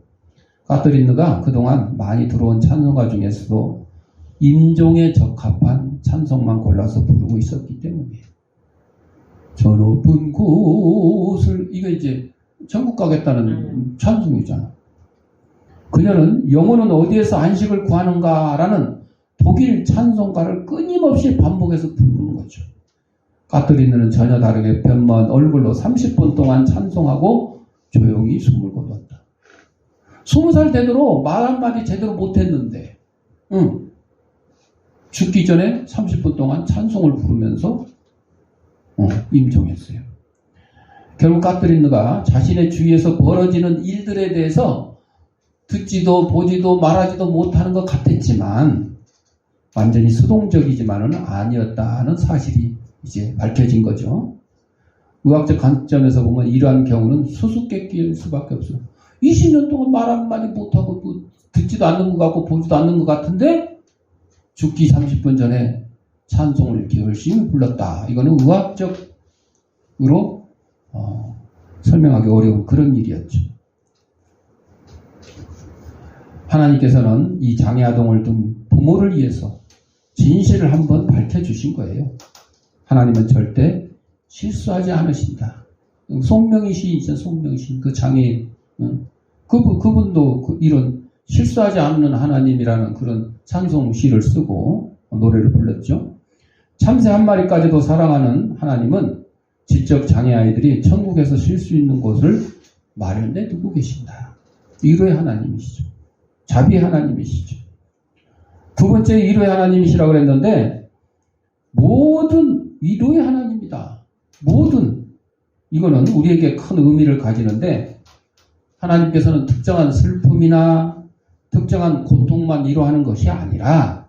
까뜨린느가 그동안 많이 들어온 찬송가 중에서도 임종에 적합한 찬송만 골라서 부르고 있었기 때문이에요. 저 높은 곳을 이게 이제 천국 가겠다는 찬송이잖아. 그녀는 영혼은 어디에서 안식을 구하는가라는 독일 찬송가를 끊임없이 반복해서 부르는 거죠. 까뜨리느는 전혀 다르게 변모한 얼굴로 30분 동안 찬송하고 조용히 숨을 거뒀다. 20살 되도록 말 한마디 제대로 못했는데 죽기 전에 30분 동안 찬송을 부르면서 임종했어요. 결국 까트린느가 자신의 주위에서 벌어지는 일들에 대해서 듣지도 보지도 말하지도 못하는 것 같았지만 완전히 수동적이지만은 아니었다는 사실이 이제 밝혀진 거죠. 의학적 관점에서 보면 이러한 경우는 수수께끼일 수밖에 없어요. 20년 동안 말 한마디 못하고 뭐 듣지도 않는 것 같고 보지도 않는 것 같은데 죽기 30분 전에 찬송을 이렇게 열심히 불렀다. 이거는 의학적으로 설명하기 어려운 그런 일이었죠. 하나님께서는 이 장애아동을 둔 부모를 위해서 진실을 한번 밝혀주신 거예요. 하나님은 절대 실수하지 않으신다. 송명희 시인 있잖아요. 송명희 시인. 그 장애인. 그분도 이런 실수하지 않는 하나님이라는 그런 찬송시를 쓰고 노래를 불렀죠. 참새 한 마리까지도 사랑하는 하나님은 지적 장애 아이들이 천국에서 쉴 수 있는 곳을 마련해 두고 계신다. 위로의 하나님이시죠. 자비의 하나님이시죠. 두 번째 위로의 하나님이시라고 그랬는데 모든 위로의 하나님이다. 모든 이거는 우리에게 큰 의미를 가지는데 하나님께서는 특정한 슬픔이나 특정한 고통만 위로하는 것이 아니라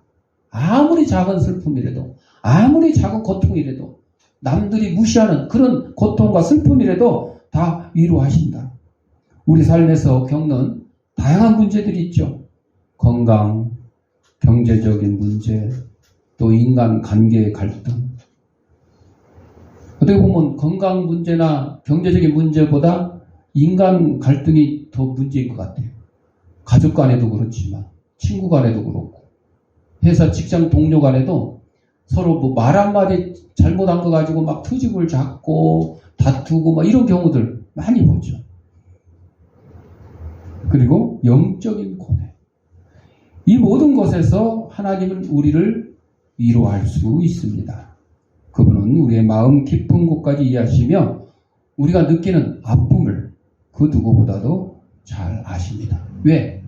아무리 작은 슬픔이라도 아무리 작은 고통이라도 남들이 무시하는 그런 고통과 슬픔이라도 다 위로하신다. 우리 삶에서 겪는 다양한 문제들이 있죠. 건강, 경제적인 문제, 또 인간 관계의 갈등. 어떻게 보면 건강 문제나 경제적인 문제보다 인간 갈등이 더 문제인 것 같아요. 가족 간에도 그렇지만 친구 간에도 그렇고 회사 직장 동료 간에도 서로 뭐 말 한마디 잘못한 거 가지고 막 트집을 잡고 다투고 막 이런 경우들 많이 보죠. 그리고 영적인 고뇌. 이 모든 것에서 하나님은 우리를 위로할 수 있습니다. 그분은 우리의 마음 깊은 곳까지 이해하시며 우리가 느끼는 아픔을 그 누구보다도 잘 아십니다. 왜?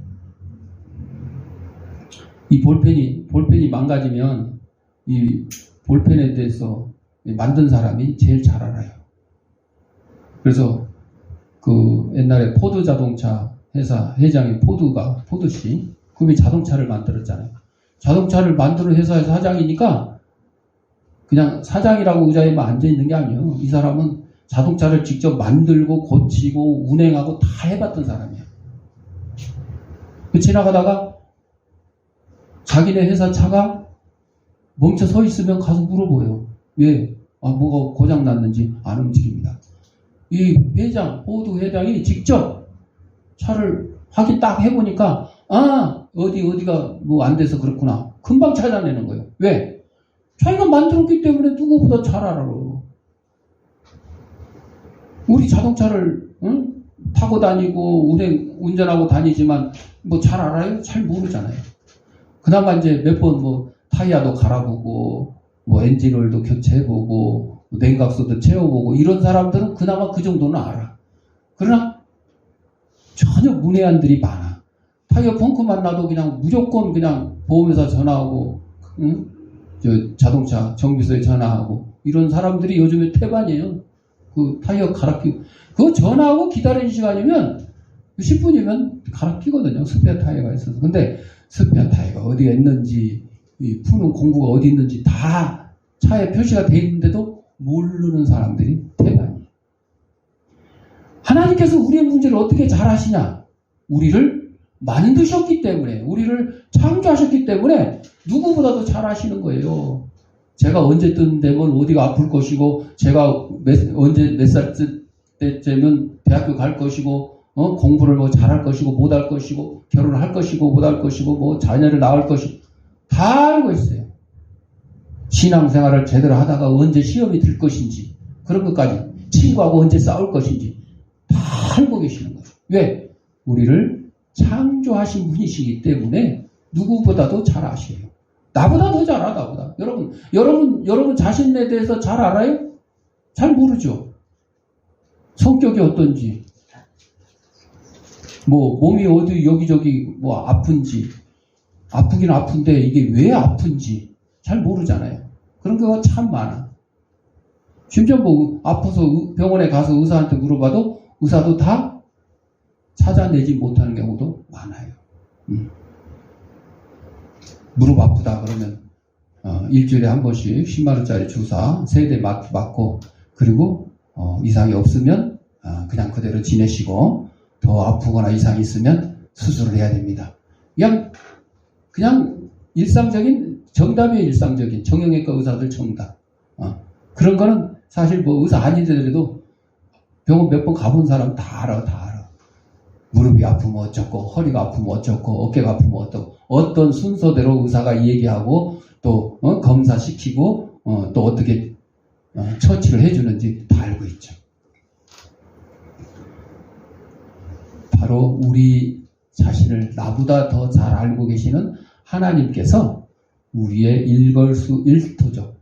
이 볼펜이 망가지면 이 볼펜에 대해서 만든 사람이 제일 잘 알아요. 그래서 그 옛날에 포드 자동차 회사 회장인 포드씨, 그분이 자동차를 만들었잖아요. 자동차를 만드는 회사에서 사장이니까 그냥 사장이라고 의자에만 앉아있는 게 아니에요. 이 사람은 자동차를 직접 만들고 고치고 운행하고 다 해봤던 사람이에요. 지나가다가 자기네 회사 차가 멈춰 서 있으면 가서 물어보여요. 왜? 뭐가 고장났는지 안 움직입니다. 이 포드 회장이 직접 차를 확인 딱 해보니까 어디가 뭐 안 돼서 그렇구나. 금방 찾아내는 거예요. 왜? 자기가 만들었기 때문에 누구보다 잘 알아. 우리 자동차를 타고 다니고 운전하고 다니지만 뭐 잘 알아요? 잘 모르잖아요. 그나마 이제 몇 번 뭐 타이어도 갈아보고 뭐 엔진오일도 교체해보고 냉각수도 채워보고 이런 사람들은 그나마 그 정도는 알아. 그러나 전혀 문외한들이 많아. 타이어 펑크만 나도 그냥 무조건 그냥 보험회사 전화하고 저 자동차 정비소에 전화하고 이런 사람들이 요즘에 태반이에요. 그 타이어 갈아 끼고 그거 전화하고 기다리는 시간이면 10분이면 갈아 끼거든요. 스페어 타이어가 있어서. 근데 스페어 타이어가 어디에 있는지 푸는 공구가 어디 있는지 다 차에 표시가 돼 있는데도 모르는 사람들이 태반이에요. 하나님께서 우리의 문제를 어떻게 잘 아시냐? 우리를 만드셨기 때문에, 우리를 창조하셨기 때문에 누구보다도 잘 아시는 거예요. 제가 언제 뜬 되면 어디가 아플 것이고, 제가 언제 몇 살 때쯤은 대학교 갈 것이고, 공부를 뭐 잘할 것이고, 못 할 것이고, 결혼을 할 것이고, 못 할 것이고, 뭐 자녀를 낳을 것이고, 다 알고 있어요. 신앙생활을 제대로 하다가 언제 시험이 들 것인지, 그런 것까지, 친구하고 언제 싸울 것인지, 다 알고 계시는 거죠. 왜? 우리를 창조하신 분이시기 때문에 누구보다도 잘 아셔요. 나보다 더 잘 알아, 나보다. 여러분 자신에 대해서 잘 알아요? 잘 모르죠. 성격이 어떤지, 뭐 몸이 어디 여기저기 뭐 아픈지, 아프긴 아픈데 이게 왜 아픈지, 잘 모르잖아요. 그런 경우가 참 많아. 심지어 뭐 아파서 병원에 가서 의사한테 물어봐도 의사도 다 찾아내지 못하는 경우도 많아요. 무릎 아프다 그러면 일주일에 한 번씩 10만원짜리 주사 3대 맞고, 그리고 이상이 없으면 그냥 그대로 지내시고, 더 아프거나 이상이 있으면 수술을 해야 됩니다. 그냥 일상적인 정답이에요. 일상적인 정형외과 의사들 정답. 그런 거는 사실 뭐 의사 아니더라도 병원 몇 번 가본 사람 다 알아. 무릎이 아프면 어쩌고, 허리가 아프면 어쩌고, 어깨가 아프면 어떠고, 어떤 순서대로 의사가 얘기하고 또 검사시키고 또 어떻게 처치를 해주는지 다 알고 있죠. 바로 우리 자신을 나보다 더 잘 알고 계시는 하나님께서 우리의 일거수일투족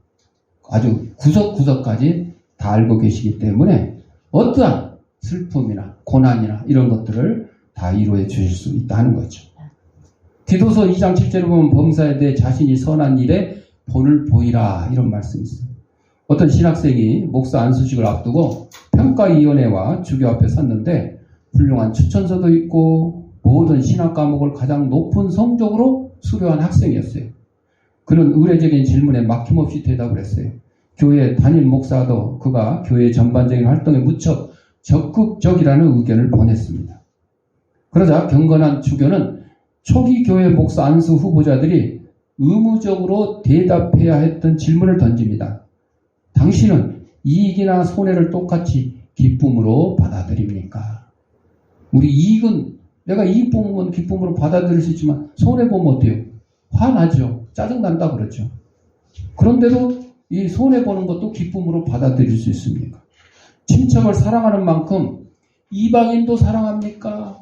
아주 구석구석까지 다 알고 계시기 때문에 어떠한 슬픔이나 고난이나 이런 것들을 다 이루어 주실 수 있다는 거죠. 디도서 2장 7절에 보면 범사에 대해 자신이 선한 일에 본을 보이라 이런 말씀이 있어요. 어떤 신학생이 목사 안수식을 앞두고 평가위원회와 주교 앞에 섰는데 훌륭한 추천서도 있고 모든 신학 과목을 가장 높은 성적으로 수료한 학생이었어요. 그는 의례적인 질문에 막힘없이 대답을 했어요. 교회 담임 목사도 그가 교회 전반적인 활동에 무척 적극적이라는 의견을 보냈습니다. 그러자 경건한 주교는 초기 교회 목사 안수 후보자들이 의무적으로 대답해야 했던 질문을 던집니다. 당신은 이익이나 손해를 똑같이 기쁨으로 받아들입니까? 우리 이익은 내가 이익 보면 기쁨으로 받아들일 수 있지만 손해 보면 어때요? 화나죠. 짜증난다 그러죠. 그런데도 이 손해 보는 것도 기쁨으로 받아들일 수 있습니까? 친척을 사랑하는 만큼 이방인도 사랑합니까?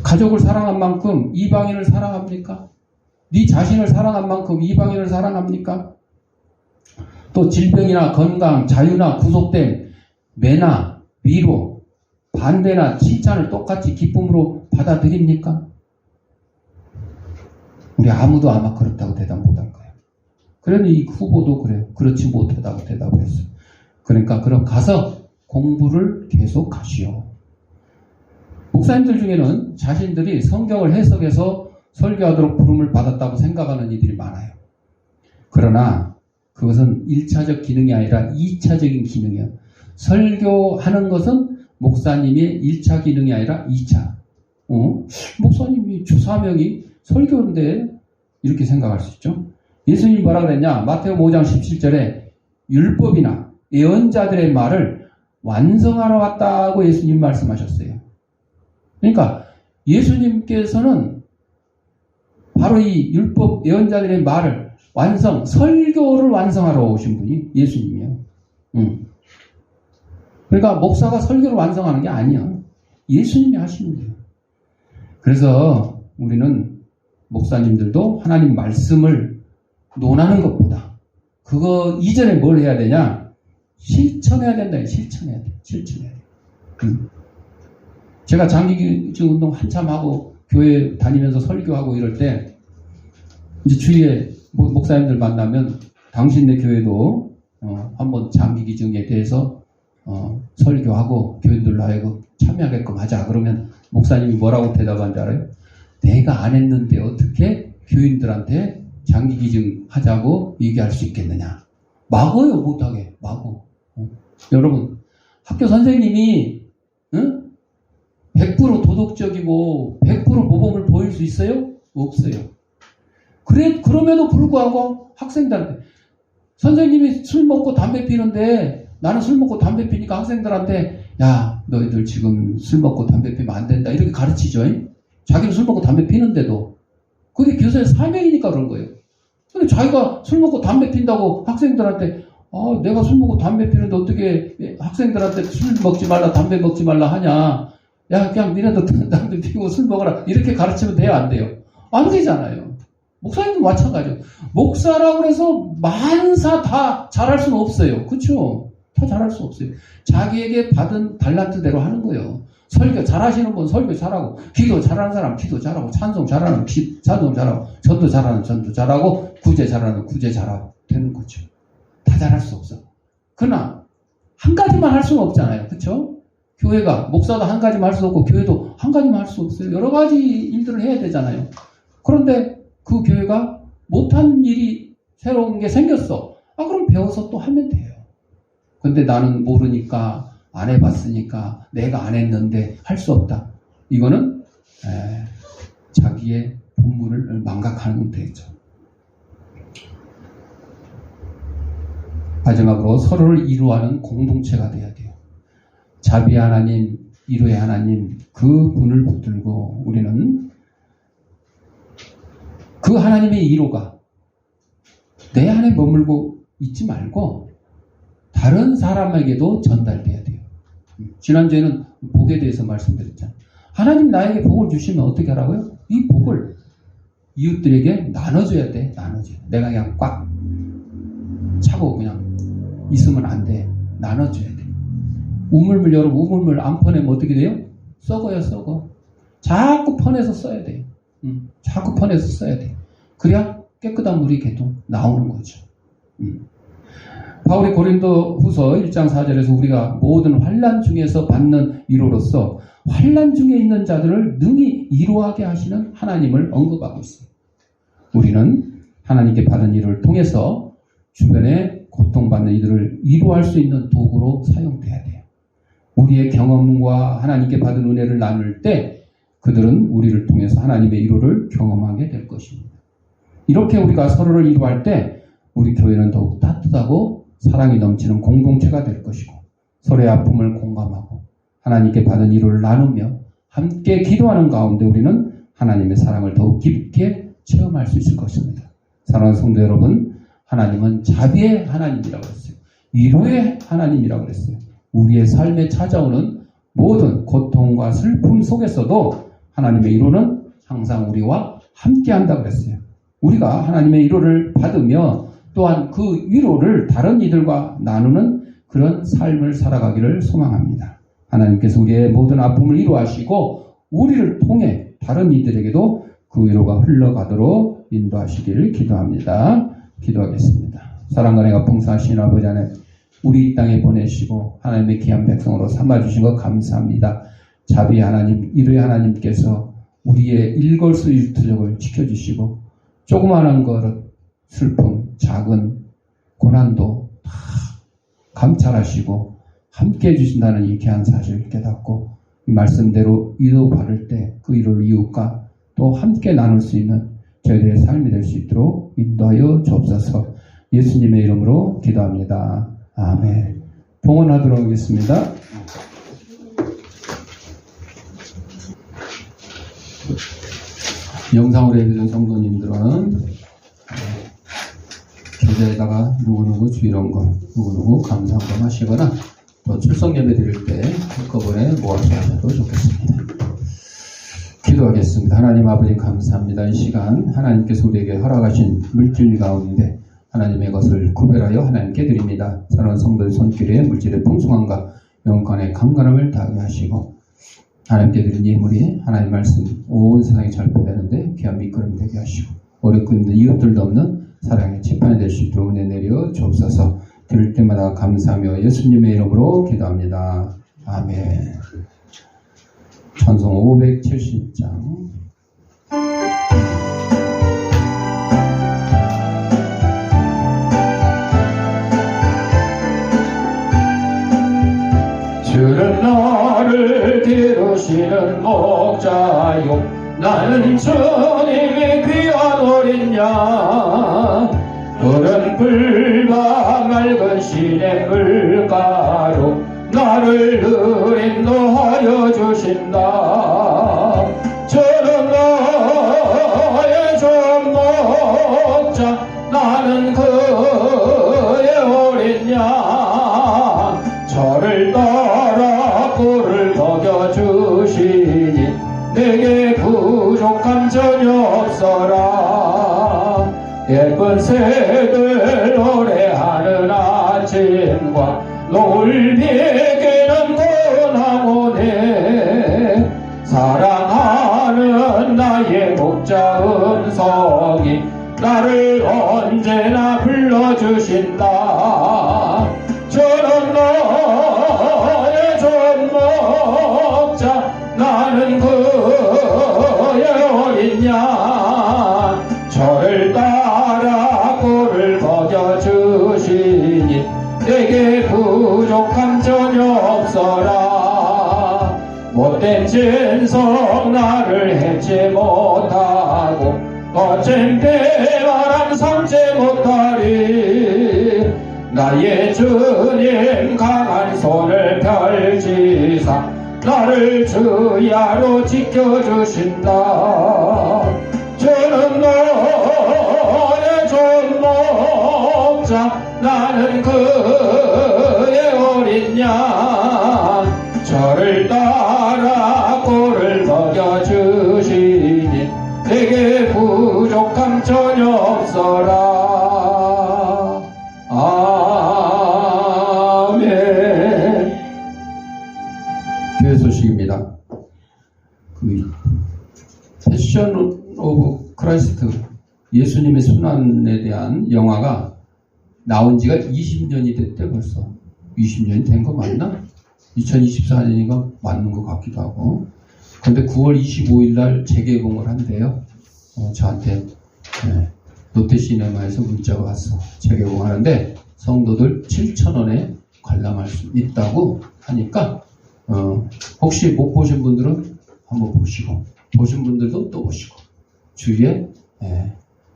가족을 사랑한 만큼 이방인을 사랑합니까? 네 자신을 사랑한 만큼 이방인을 사랑합니까? 또 질병이나 건강, 자유나 구속됨, 매나 위로, 반대나 칭찬을 똑같이 기쁨으로 받아들입니까? 우리 아무도 아마 그렇다고 대답 못할 거예요. 그러니 이 후보도 그래요. 그렇지 못하다고 대답을 했어요. 그러니까 그럼 가서 공부를 계속 하시오. 목사님들 중에는 자신들이 성경을 해석해서 설교하도록 부름을 받았다고 생각하는 이들이 많아요. 그러나 그것은 1차적 기능이 아니라 2차적인 기능이에요. 설교하는 것은 목사님의 1차 기능이 아니라 2차. 목사님이 주사명이 설교인데 이렇게 생각할 수 있죠. 예수님이 뭐라 그랬냐? 마태오 5장 17절에 율법이나 예언자들의 말을 완성하러 왔다고 예수님 말씀하셨어요. 그러니까 예수님께서는 바로 이 율법 예언자들의 말을 설교를 완성하러 오신 분이 예수님이에요. 그러니까 목사가 설교를 완성하는 게 아니야. 예수님이 하시는 거예요. 그래서 우리는 목사님들도 하나님 말씀을 논하는 것보다 그거 이전에 뭘 해야 되냐? 실천해야 된다. 실천해야 돼. 제가 장기기증 운동 한참 하고 교회 다니면서 설교하고 이럴 때 이제 주위에 목사님들 만나면 당신네 교회도 한번 장기기증에 대해서 설교하고 교인들로 하여금 참여하게끔 하자. 그러면 목사님이 뭐라고 대답한 줄 알아요? 내가 안 했는데 어떻게 교인들한테 장기기증 하자고 얘기할 수 있겠느냐. 막어요. 못하게. 막어. 여러분 학교 선생님이 100% 도덕적이고 100% 모범을 보일 수 있어요? 없어요. 그럼에도 불구하고 학생들한테 선생님이 술 먹고 담배 피는데 나는 술 먹고 담배 피니까 학생들한테 야 너희들 지금 술 먹고 담배 피면 안 된다 이렇게 가르치죠. 자기는 술 먹고 담배 피는데도 그게 교사의 사명이니까 그런 거예요. 근데 자기가 술 먹고 담배 핀다고 학생들한테 내가 술 먹고 담배 피는데 어떻게 학생들한테 술 먹지 말라 담배 먹지 말라 하냐. 야 그냥 니네도 담배 피고 술 먹어라 이렇게 가르치면 돼요 안 돼요? 안 되잖아요. 목사님도 마찬가지예요. 목사라고 해서 만사 다 잘할 수는 없어요. 그렇죠? 다 잘할 수 없어요. 자기에게 받은 달란트대로 하는 거예요. 설교 잘하시는 분 설교 잘하고, 기도 잘하는 사람 기도 잘하고, 찬송 잘하는 찬송 잘하고, 전도 잘하는 전도 잘하고, 구제 잘하는 구제 잘하고 되는 거죠. 다 잘할 수 없어. 그러나 한 가지만 할 수는 없잖아요. 그렇죠? 교회가, 목사도 한 가지만 할 수 없고 교회도 한 가지만 할 수 없어요. 여러 가지 일들을 해야 되잖아요. 그런데 그 교회가 못하는 일이 새로운 게 생겼어. 그럼 배워서 또 하면 돼요. 근데 나는 모르니까, 안 해봤으니까, 내가 안 했는데 할 수 없다. 이거는 자기의 본분을 망각하는 되죠. 마지막으로 서로를 이루하는 공동체가 돼야 돼요. 자비의 하나님, 이루의 하나님, 그 분을 붙들고 우리는 그 하나님의 이루가 내 안에 머물고 있지 말고 다른 사람에게도 전달돼야 돼요. 지난주에는 복에 대해서 말씀드렸잖아요. 하나님 나에게 복을 주시면 어떻게 하라고요? 이 복을 이웃들에게 나눠줘야 돼. 나눠줘야 돼. 내가 그냥 꽉 차고 그냥 있으면 안 돼. 나눠줘야 돼. 우물물 여러분, 우물물 안 퍼내면 어떻게 돼요? 썩어요, 썩어. 자꾸 퍼내서 써야 돼요. 자꾸 퍼내서 써야 돼. 그래야 깨끗한 물이 계속 나오는 거죠. 바울이 고린도 후서 1장 4절에서 우리가 모든 환난 중에서 받는 위로로서 환난 중에 있는 자들을 능히 위로하게 하시는 하나님을 언급하고 있어요. 우리는 하나님께 받은 위로를 통해서 주변에 고통받는 이들을 위로할 수 있는 도구로 사용돼야 돼요. 우리의 경험과 하나님께 받은 은혜를 나눌 때 그들은 우리를 통해서 하나님의 위로를 경험하게 될 것입니다. 이렇게 우리가 서로를 위로할 때 우리 교회는 더욱 따뜻하고 사랑이 넘치는 공동체가 될 것이고, 서로의 아픔을 공감하고 하나님께 받은 위로를 나누며 함께 기도하는 가운데 우리는 하나님의 사랑을 더욱 깊게 체험할 수 있을 것입니다. 사랑하는 성도 여러분, 하나님은 자비의 하나님이라고 했어요. 위로의 하나님이라고 했어요. 우리의 삶에 찾아오는 모든 고통과 슬픔 속에서도 하나님의 위로는 항상 우리와 함께 한다고 했어요. 우리가 하나님의 위로를 받으며 또한 그 위로를 다른 이들과 나누는 그런 삶을 살아가기를 소망합니다. 하나님께서 우리의 모든 아픔을 위로하시고 우리를 통해 다른 이들에게도 그 위로가 흘러가도록 인도하시기를 기도합니다. 기도하겠습니다. 사랑과 은혜가 풍성하신 아버지 하나님, 우리 이 땅에 보내시고 하나님의 귀한 백성으로 삼아주신 것 감사합니다. 자비의 하나님, 위로의 하나님께서 우리의 일거수일투족을 지켜주시고 조그마한 것, 슬픔, 작은 고난도 다 감찰하시고 함께 해주신다는 이 귀한 사실을 깨닫고 이 말씀대로 위로 받을 때 그 위로를 이웃과 또 함께 나눌 수 있는 저희들의 삶이 될 수 있도록 인도하여 주옵소서. 예수님의 이름으로 기도합니다. 아멘. 봉헌하도록 하겠습니다. 영상으로 해주신 성도님들은 계좌에다가 누구누구 주일한 거, 누구누구 감사한 거 하시거나 또 출석 예배 드릴 때 한꺼번에 모아서 하셔도 좋겠습니다. 기도하겠습니다. 하나님 아버지 감사합니다. 이 시간 하나님께서 우리에게 허락하신 물질 가운데 하나님의 것을 구별하여 하나님께 드립니다. 사랑하는 성도의 손길에 물질의 풍성함과 영광의 강건함을 다하게 하시고 하나님께 드린 예물이 하나님 말씀 온 세상에 전파되는데 귀한 밑거름이 되게 하시고 어렵고 힘든 이웃들도 없는 사랑의 지판이 될 수 있도록 은혜 내려 주옵소서. 들을 때마다 감사하며 예수님의 이름으로 기도합니다. 아멘. 찬송 570장. 주는 나를 기르시는 목자요, 나는 주님의 귀한 어린 양. 그런 불과 맑은 시냇 물가로 나를 늘 인도하여 주신다. 저는 너의 좋은 목자, 나는 그의 어린 양. 저를 따라 꿀을 먹여주시니 내게 부족함 전혀 없어라. 예쁜 새들 노래하는 아침과 노을 비에게는 권하오네. 사랑하는 나의 목자 음성이 나를 언제나 불러주신다. 저는 너의 좋은 목자 나는 그의 어린 양 저를 따라 꼴을 먹여주시니 내게 부족함 전혀 없어라. 못된 진성 나를 해치 못하고 거친 대바람 삼지 못하리. 나의 주님 강한 손을 펼치사 나를 주야로 지켜주신다. 주는 너의 좋은 목자 나는 그의 어린 양 저를 따라 꼴을 먹여주시니 내게 부족함 전혀 없어라. 아멘. 교회 소식입니다. 패션 오브 크라이스트 예수님의 순환에 대한 영화가 나온 지가 20년이 됐대. 벌써 20년이 된 거 맞나? 2024년인가 맞는 것 같기도 하고. 근데 9월 25일 날 재개봉을 한대요. 저한테 롯데시네마에서 문자가 왔어. 재개봉하는데 성도들 7,000원에 관람할 수 있다고 하니까 혹시 못 보신 분들은 한번 보시고, 보신 분들도 또 보시고, 주위에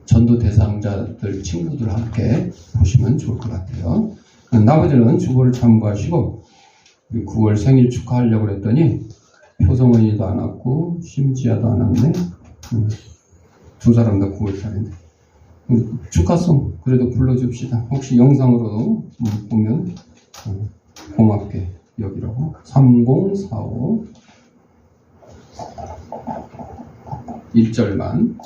전도 대상자들 친구들 함께 보시면 좋을 것 같아요. 나머지는 주보를 참고하시고 9월 생일 축하하려고 그랬더니 표성원이도 안 왔고 심지아도 안 왔네. 두 사람 다 9월달인데 축하송 그래도 불러줍시다. 혹시 영상으로 보면 고맙게 여기라고. 3045 1절만.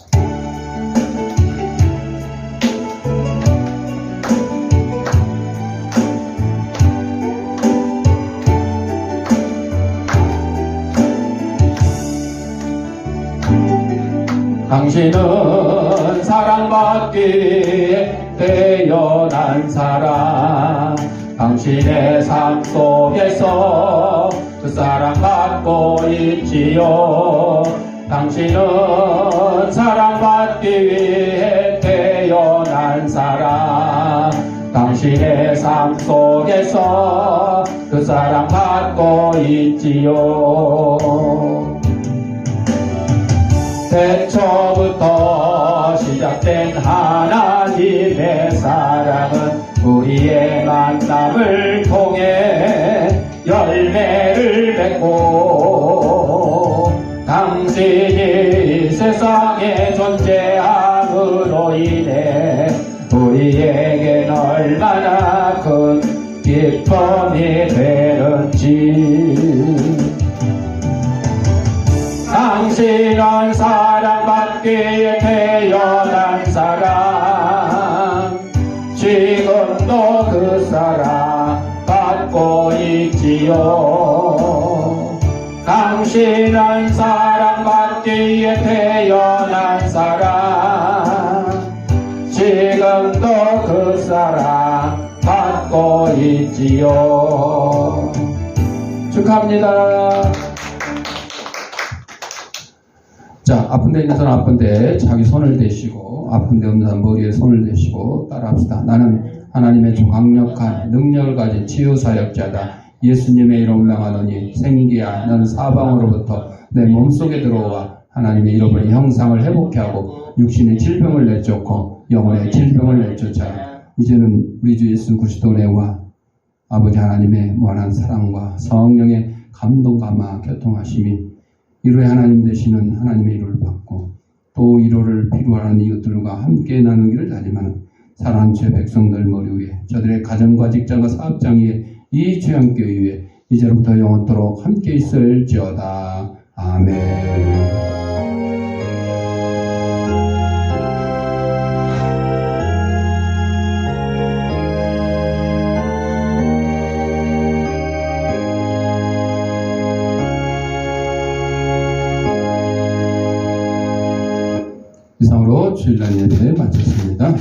당신은 사랑받기에 태어난 사람. 당신의 삶 속에서 그 사랑받고 있지요. 당신은 사랑받기 위해 태어난 사람. 당신의 삶 속에서 그 사랑받고 있지요. 태초부터 시작된 하나님의 사랑은 우리의 만남을 통해 열매를 맺고 당신이 세상에 존재함으로 인해 우리에겐 얼마나 큰 기쁨이 되는지. 당신은 사랑받기에 태어난 사람. 지금도 그 사랑 받고 있지요. 당신은 사랑받기에 태어난 사람. 지금도 그 사랑 받고 있지요. 축하합니다. 자, 아픈 데 있는 사람 아픈 데 자기 손을 대시고, 아픈 데 없는 사람 머리에 손을 대시고 따라합시다. 나는 하나님의 강력한 능력을 가진 치유사역자다. 예수님의 이름을 명하노니 생기야 너는 사방으로부터 내 몸속에 들어와 하나님의 잃어버린 형상을 회복해 하고 육신의 질병을 내쫓고 영혼의 질병을 내쫓아. 이제는 우리 주 예수 그리스도의 은혜와 아버지 하나님의 무한한 사랑과 성령의 감동 감화 교통하심이 위로의 하나님 되시는 하나님의 위로를 받고 또 위로를 필요하는 이웃들과 함께 나누기를 다짐하는 사랑하는 죄 백성들 머리 위에 저들의 가정과 직장과 사업장 위에 이 주양교회 위에 이제로부터 영원토록 함께 있을지어다. 아멘. 이상으로 주일날 예배 마쳤습니다.